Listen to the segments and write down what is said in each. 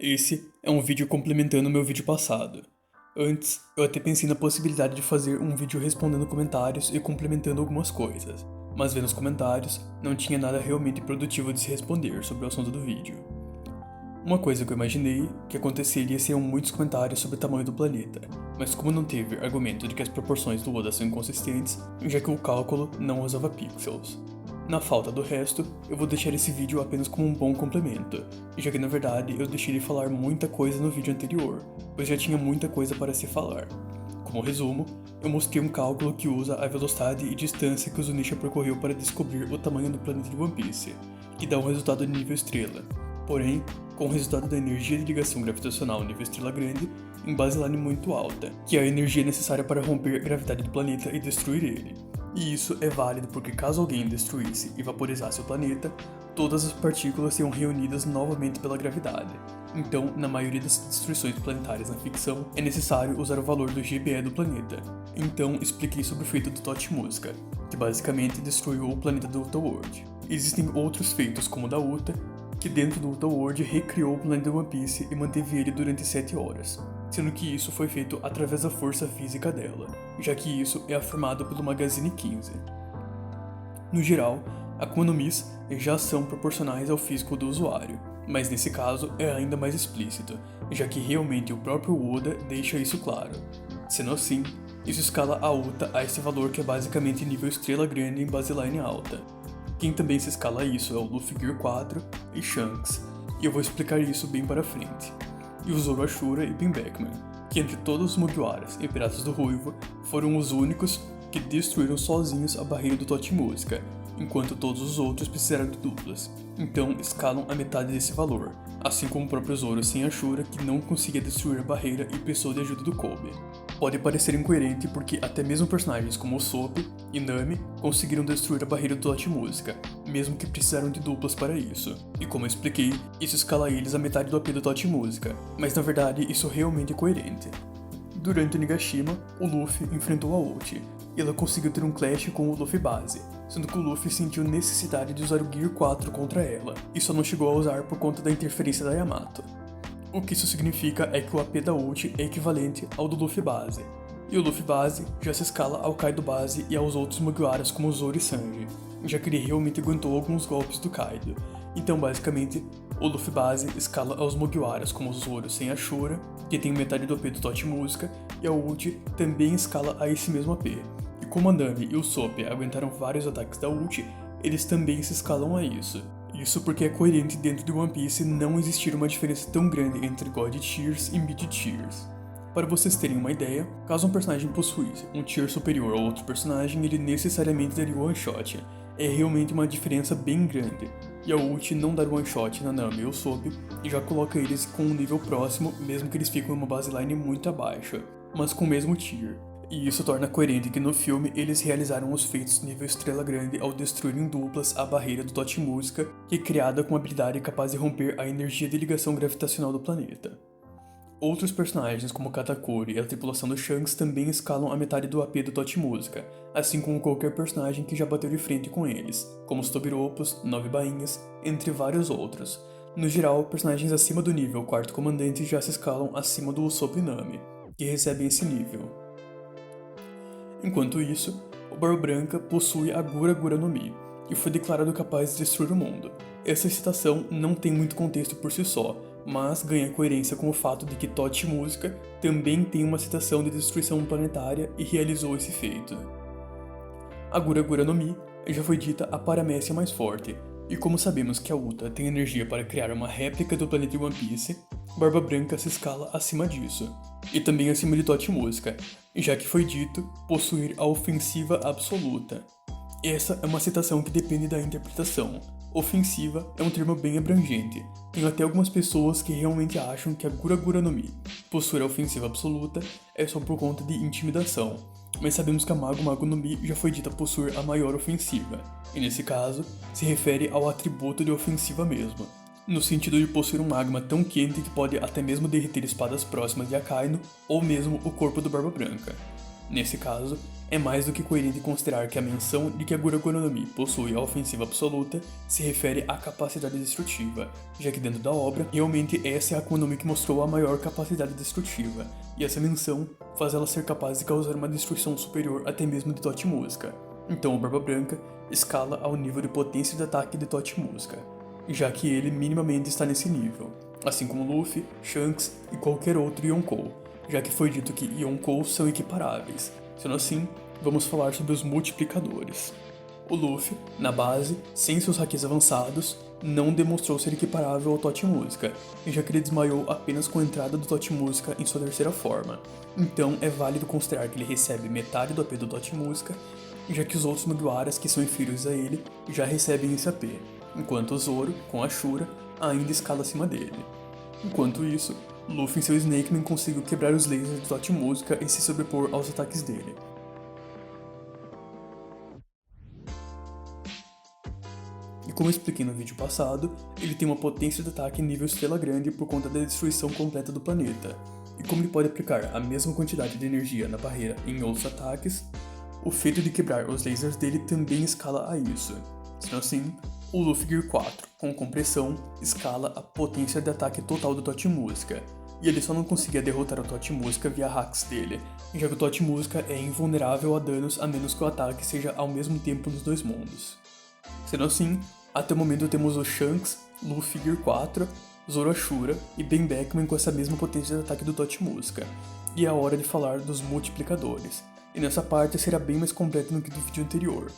Esse é um vídeo complementando o meu vídeo passado. Antes, eu até pensei na possibilidade de fazer um vídeo respondendo comentários e complementando algumas coisas, mas vendo os comentários, não tinha nada realmente produtivo de se responder sobre o assunto do vídeo. Uma coisa que eu imaginei que aconteceria seriam muitos comentários sobre o tamanho do planeta, mas como não teve argumento de que as proporções do Oda são inconsistentes, já que o cálculo não usava pixels. Na falta do resto, eu vou deixar esse vídeo apenas como um bom complemento, já que na verdade eu deixei de falar muita coisa no vídeo anterior, pois já tinha muita coisa para se falar. Como resumo, eu mostrei um cálculo que usa a velocidade e distância que o Zunisha percorreu para descobrir o tamanho do planeta de One Piece, que dá um resultado de nível estrela. Porém, com o resultado da energia de ligação gravitacional nível estrela grande em baseline muito alta, que é a energia necessária para romper a gravidade do planeta e destruir ele. E isso é válido porque caso alguém destruísse e vaporizasse o planeta, todas as partículas seriam reunidas novamente pela gravidade. Então, na maioria das destruições planetárias na ficção, é necessário usar o valor do GBE do planeta. Então, expliquei sobre o feito do Totschmuska, que basicamente destruiu o planeta do Ulta World. Existem outros feitos, como o da Uta, que dentro do Ulta World recriou o planeta de One Piece e manteve ele durante 7 horas, sendo que isso foi feito através da força física dela, já que isso é afirmado pelo Magazine 15. No geral, Akuma no Mis já são proporcionais ao físico do usuário, mas nesse caso é ainda mais explícito, já que realmente o próprio Oda deixa isso claro. Sendo assim, isso escala a Uta a esse valor que é basicamente nível estrela grande em baseline alta. Quem também se escala a isso é o Luffy Gear 4 e Shanks, e eu vou explicar isso bem para frente. E o Zoro Ashura e Ben Beckman, que entre todos os Mugiwaras e Piratas do Ruivo, foram os únicos que destruíram sozinhos a barreira do Totschmuska, enquanto todos os outros precisaram de duplas, então escalam a metade desse valor, assim como o próprio Zoro sem Ashura que não conseguia destruir a barreira e precisou de ajuda do Kobe. Pode parecer incoerente porque até mesmo personagens como Usopp e Nami conseguiram destruir a barreira do Totschmuska, mesmo que precisaram de duplas para isso. E como eu expliquei, isso escala eles a metade do AP do Totschmuska, mas na verdade isso realmente é coerente. Durante o Nigashima, o Luffy enfrentou a Uchi, e ela conseguiu ter um clash com o Luffy base, sendo que o Luffy sentiu necessidade de usar o Gear 4 contra ela, e só não chegou a usar por conta da interferência da Yamato. O que isso significa é que o AP da ult é equivalente ao do Luffy base, e o Luffy base já se escala ao Kaido base e aos outros Mugiwaras como Zoro e Sanji, já que ele realmente aguentou alguns golpes do Kaido. Então basicamente, o Luffy base escala aos Mugiwaras como Zoro sem Ashura, que tem metade do AP do Totschmuska, e a ult também escala a esse mesmo AP. E como a Nami e o Usopp aguentaram vários ataques da ult, eles também se escalam a isso. Isso porque é coerente dentro de One Piece não existir uma diferença tão grande entre God Tiers e Mid Tiers. Para vocês terem uma ideia, caso um personagem possuísse um tier superior ao outro personagem, ele necessariamente daria one shot. É realmente uma diferença bem grande. E a ult não dar one shot na Nami e Usopp e já coloca eles com um nível próximo, mesmo que eles fiquem em uma baseline muito abaixo, mas com o mesmo tier. E isso torna coerente que no filme eles realizaram os feitos nível estrela grande ao destruírem duplas a barreira do Totschmuska, que é criada com uma habilidade capaz de romper a energia de ligação gravitacional do planeta. Outros personagens como Katakuri e a tripulação do Shanks também escalam a metade do AP do Totschmuska, assim como qualquer personagem que já bateu de frente com eles, como os Tobiropos, 9 Bainhas, entre vários outros. No geral, personagens acima do nível quarto comandante já se escalam acima do Usopp e Nami, que recebem esse nível. Enquanto isso, o Barba Branca possui a Gura Gura no Mi, e foi declarado capaz de destruir o mundo. Essa citação não tem muito contexto por si só, mas ganha coerência com o fato de que Totschmuska também tem uma citação de destruição planetária e realizou esse feito. A Gura Gura no Mi já foi dita a paramécia mais forte, e como sabemos que a Uta tem energia para criar uma réplica do planeta de One Piece, Barba Branca se escala acima disso, e também acima de Totschmuska, já que foi dito possuir a ofensiva absoluta. Essa é uma citação que depende da interpretação. Ofensiva é um termo bem abrangente. Tenho até algumas pessoas que realmente acham que a Gura Gura no Mi possuir a ofensiva absoluta é só por conta de intimidação, mas sabemos que a Mago Mago no Mi já foi dita possuir a maior ofensiva, e nesse caso, se refere ao atributo de ofensiva mesmo, no sentido de possuir um magma tão quente que pode até mesmo derreter espadas próximas de Akainu ou mesmo o corpo do Barba Branca. Nesse caso, é mais do que coerente considerar que a menção de que a Guragura no Mi possui a ofensiva absoluta se refere à capacidade destrutiva, já que dentro da obra, realmente essa é a Akuma no Mi que mostrou a maior capacidade destrutiva, e essa menção faz ela ser capaz de causar uma destruição superior até mesmo de Tochi Musca. Então o Barba Branca escala ao nível de potência de ataque de Tochi Musca, já que ele minimamente está nesse nível, assim como Luffy, Shanks e qualquer outro Yonkou, já que foi dito que Yonkou são equiparáveis. Sendo assim, vamos falar sobre os multiplicadores. O Luffy, na base, sem seus hakis avançados, não demonstrou ser equiparável ao Tochi Musca, já que ele desmaiou apenas com a entrada do Tochi Musca em sua terceira forma. Então é válido considerar que ele recebe metade do AP do Tochi Musca, já que os outros Mugiwaras que são inferiores a ele já recebem esse AP, enquanto o Zoro, com a Ashura, ainda escala acima dele. Enquanto isso, Luffy em seu Snakeman conseguiu quebrar os lasers do Tochi Musca e se sobrepor aos ataques dele. E como eu expliquei no vídeo passado, ele tem uma potência de ataque nível estrela grande por conta da destruição completa do planeta. E como ele pode aplicar a mesma quantidade de energia na barreira em outros ataques, o feito de quebrar os lasers dele também escala a isso. Sendo assim, o Luffy Gear 4, com compressão, escala a potência de ataque total do Tochi Musca, e ele só não conseguia derrotar o Tochi Musca via hacks dele, já que o Tochi Musca é invulnerável a danos a menos que o ataque seja ao mesmo tempo nos dois mundos. Sendo assim, até o momento temos o Shanks, Luffy Gear 4, Zoro Ashura e Ben Beckman com essa mesma potência de ataque do Tochi Musca, e é a hora de falar dos multiplicadores, e nessa parte será bem mais completo do que do vídeo anterior.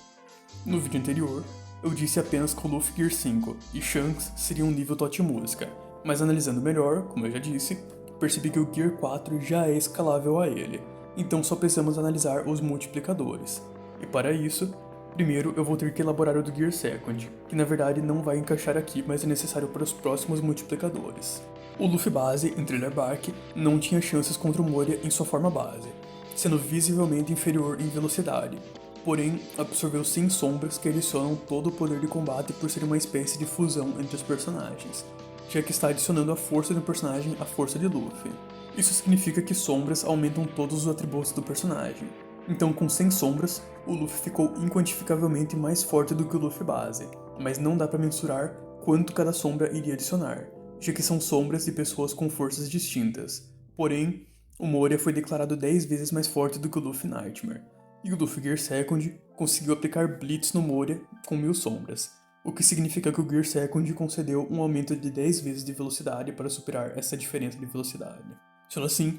No vídeo anterior, eu disse apenas que o Luffy Gear 5 e Shanks seriam nível Tochi Musca, mas analisando melhor, como eu já disse, percebi que o Gear 4 já é escalável a ele, então só precisamos analisar os multiplicadores. E para isso, primeiro eu vou ter que elaborar o do Gear Second, que na verdade não vai encaixar aqui, mas é necessário para os próximos multiplicadores. O Luffy base, em Thriller Bark, não tinha chances contra o Moria em sua forma base, sendo visivelmente inferior em velocidade, porém absorveu 100 sombras que adicionam todo o poder de combate por ser uma espécie de fusão entre os personagens, já que está adicionando a força do personagem à força de Luffy. Isso significa que sombras aumentam todos os atributos do personagem. Então com 100 sombras, o Luffy ficou inquantificavelmente mais forte do que o Luffy base, mas não dá para mensurar quanto cada sombra iria adicionar, já que são sombras de pessoas com forças distintas. Porém, o Moria foi declarado 10 vezes mais forte do que o Luffy Nightmare, e o Luffy Gear Second conseguiu aplicar Blitz no Moria com 1000 sombras, o que significa que o Gear Second concedeu um aumento de 10 vezes de velocidade para superar essa diferença de velocidade. Sendo assim,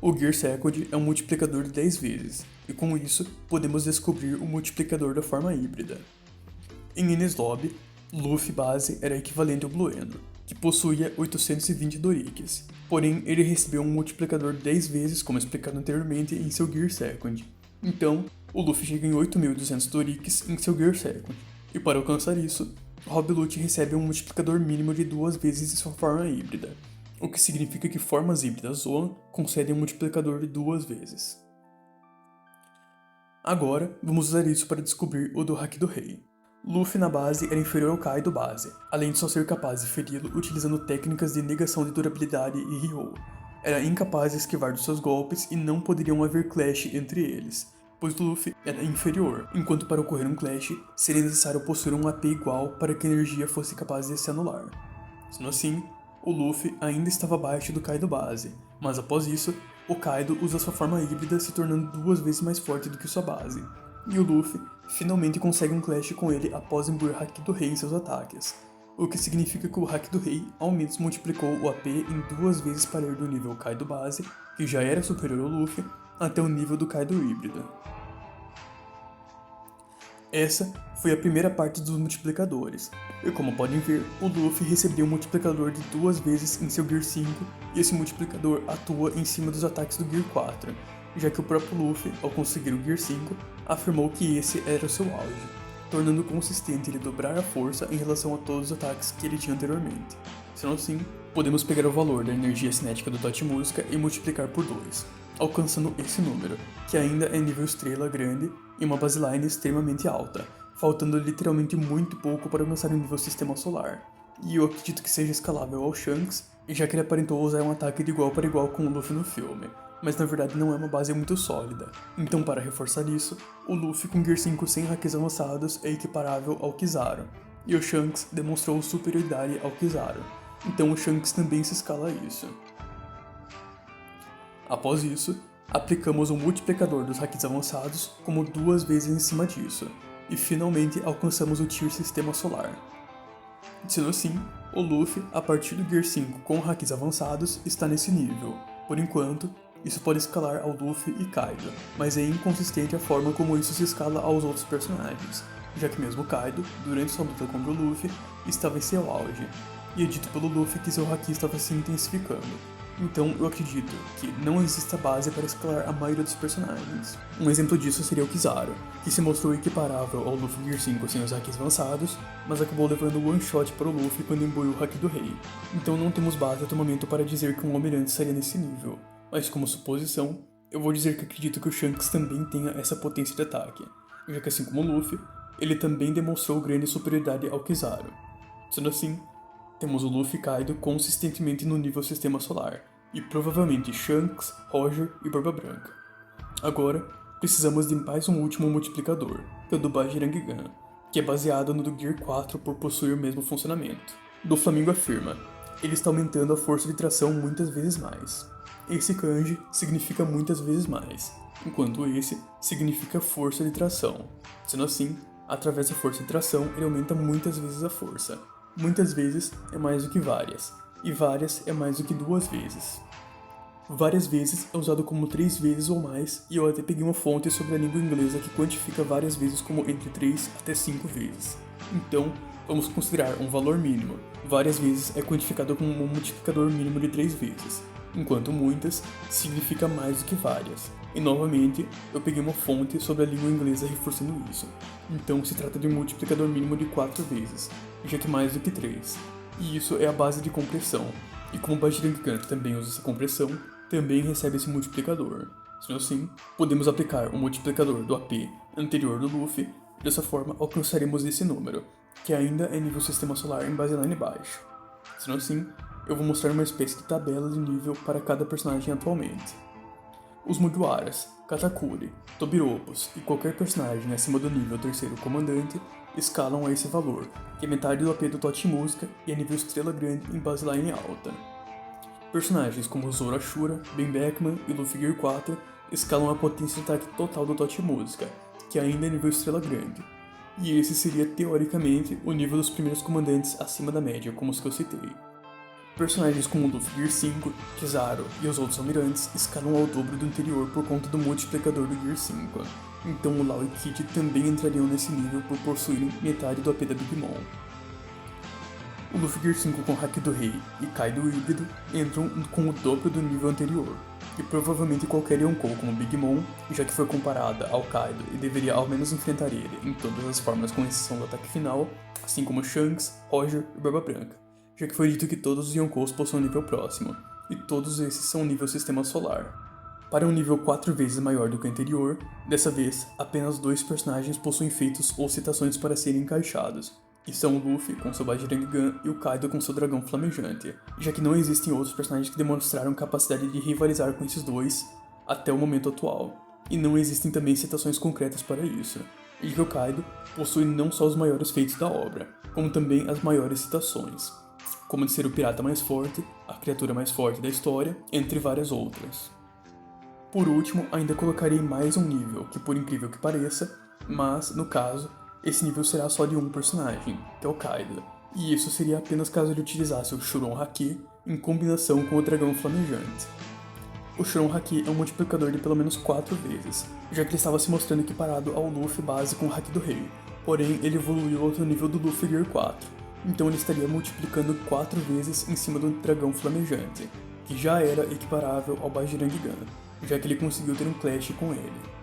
o Gear Second é um multiplicador de 10 vezes, e com isso podemos descobrir o multiplicador da forma híbrida. Em Enies Lobby, Luffy base era equivalente ao Blue Endo, que possuía 820 Dorikis, porém ele recebeu um multiplicador 10 vezes como explicado anteriormente em seu Gear Second. Então, o Luffy chega em 8.200 Dorikis em seu Gear Second, e para alcançar isso, Rob Lucci recebe um multiplicador mínimo de 2 vezes em sua forma híbrida, o que significa que formas híbridas Zoan concedem um multiplicador de 2 vezes. Agora, vamos usar isso para descobrir o do Haki do Rei. Luffy na base era inferior ao Kaido base, além de só ser capaz de feri-lo utilizando técnicas de negação de durabilidade e Ryo. Era incapaz de esquivar dos seus golpes e não poderiam haver clash entre eles, pois Luffy era inferior, enquanto para ocorrer um clash seria necessário possuir um AP igual para que a energia fosse capaz de se anular. Sendo assim, o Luffy ainda estava abaixo do Kaido base, mas após isso, o Kaido usa sua forma híbrida se tornando 2 vezes mais forte do que sua base, e o Luffy finalmente consegue um clash com ele após imbuir o Haki do Rei em seus ataques, o que significa que o Haki do Rei ao menos multiplicou o AP em 2 vezes para ir do nível Kaido base, que já era superior ao Luffy, até o nível do Kaido híbrido. Essa foi a primeira parte dos multiplicadores, e como podem ver, o Luffy recebeu um multiplicador de 2 vezes em seu Gear 5, e esse multiplicador atua em cima dos ataques do Gear 4, já que o próprio Luffy, ao conseguir o Gear 5, afirmou que esse era o seu auge, tornando consistente ele dobrar a força em relação a todos os ataques que ele tinha anteriormente. Sendo assim, podemos pegar o valor da energia cinética do Tochi Musca e multiplicar por 2, alcançando esse número, que ainda é nível estrela grande e uma baseline extremamente alta, faltando literalmente muito pouco para alcançar o nível sistema solar. E eu acredito que seja escalável ao Shanks, já que ele aparentou usar um ataque de igual para igual com o Luffy no filme, mas na verdade não é uma base muito sólida. Então, para reforçar isso, o Luffy com Gear 5 sem hacks avançados é equiparável ao Kizaru, e o Shanks demonstrou superioridade ao Kizaru, então o Shanks também se escala a isso. Após isso, aplicamos o multiplicador dos hacks avançados como 2 vezes em cima disso, e finalmente alcançamos o Tier Sistema Solar. Sendo assim, o Luffy, a partir do Gear 5 com hacks avançados, está nesse nível. Por enquanto, isso pode escalar ao Luffy e Kaido, mas é inconsistente a forma como isso se escala aos outros personagens, já que mesmo Kaido, durante sua luta contra o Luffy, estava em seu auge, e é dito pelo Luffy que seu haki estava se intensificando. Então eu acredito que não exista base para escalar a maioria dos personagens. Um exemplo disso seria o Kizaru, que se mostrou equiparável ao Luffy Gear 5 sem os hacks avançados, mas acabou levando o one shot para o Luffy quando imbuiu o haki do rei. Então não temos base até o momento para dizer que um almirante estaria nesse nível, mas como suposição, eu vou dizer que acredito que o Shanks também tenha essa potência de ataque, já que assim como o Luffy, ele também demonstrou grande superioridade ao Kizaru. Sendo assim, temos o Luffy e Kaido consistentemente no nível Sistema Solar, e provavelmente Shanks, Roger e Barba Branca. Agora, precisamos de mais um último multiplicador, que é o do Bajirang-gun, que é baseado no do Gear 4 por possuir o mesmo funcionamento. Do Flamingo afirma, ele está aumentando a força de tração muitas vezes mais. Esse kanji significa muitas vezes mais, enquanto esse significa força de tração. Sendo assim, através da força de tração, ele aumenta muitas vezes a força. Muitas vezes é mais do que várias, e várias é mais do que 2 vezes. Várias vezes é usado como 3 vezes ou mais, e eu até peguei uma fonte sobre a língua inglesa que quantifica várias vezes como entre 3 até 5 vezes. Então, vamos considerar um valor mínimo. Várias vezes é quantificado como um multiplicador mínimo de 3 vezes, enquanto muitas significa mais do que várias. E novamente, eu peguei uma fonte sobre a língua inglesa reforçando isso. Então se trata de um multiplicador mínimo de 4 vezes, já que mais do que 3. E isso é a base de compressão. E como o Bajirang-gun também usa essa compressão, também recebe esse multiplicador. Sendo assim, podemos aplicar o multiplicador do AP anterior do Luffy, e dessa forma alcançaremos esse número, que ainda é nível Sistema Solar em baseline baixo. Sendo assim, eu vou mostrar uma espécie de tabela de nível para cada personagem atualmente. Os Mugiwaras, Katakuri, Tobiropos e qualquer personagem acima do nível 3º comandante escalam a esse valor, que é metade do AP do Tochi Música e é nível Estrela Grande em baseline alta. Personagens como Zoro Ashura, Ben Beckman e Luffy Gear 4 escalam a potência de ataque total do Tochi Música, que ainda é nível Estrela Grande. E esse seria teoricamente o nível dos primeiros comandantes acima da média, como os que eu citei. Personagens como Luffy Gear 5, Kizaru e os outros almirantes escalam ao dobro do anterior por conta do multiplicador do Gear 5, então o Law e Kid também entrariam nesse nível por possuírem metade do AP da Big Mom. O Luffy Gear 5 com Haki do Rei e Kaido híbrido entram com o dobro do nível anterior, e provavelmente qualquer Yonkou como Big Mom, já que foi comparada ao Kaido e deveria ao menos enfrentar ele em todas as formas com exceção do ataque final, assim como Shanks, Roger e Barba Branca, já que foi dito que todos os Yonkous possuem nível próximo, e todos esses são nível Sistema Solar. Para um nível 4 vezes maior do que o anterior, dessa vez, apenas 2 personagens possuem feitos ou citações para serem encaixados, e são o Luffy com seu Bajirang-gun e o Kaido com seu dragão flamejante, já que não existem outros personagens que demonstraram capacidade de rivalizar com esses dois até o momento atual, e não existem também citações concretas para isso, e que o Kaido possui não só os maiores feitos da obra, como também as maiores citações, como de ser o pirata mais forte, a criatura mais forte da história, entre várias outras. Por último, ainda colocarei mais um nível, que por incrível que pareça, mas, no caso, esse nível será só de um personagem, que é o Kaido, e isso seria apenas caso ele utilizasse o Shuron Haki em combinação com o dragão flamejante. O Shuron Haki é um multiplicador de pelo menos 4 vezes, já que ele estava se mostrando equiparado ao Luffy base com o Haki do Rei, porém ele evoluiu ao nível do Luffy Gear 4. Então ele estaria multiplicando 4 vezes em cima do dragão flamejante, que já era equiparável ao Bajirang-gun, já que ele conseguiu ter um clash com ele.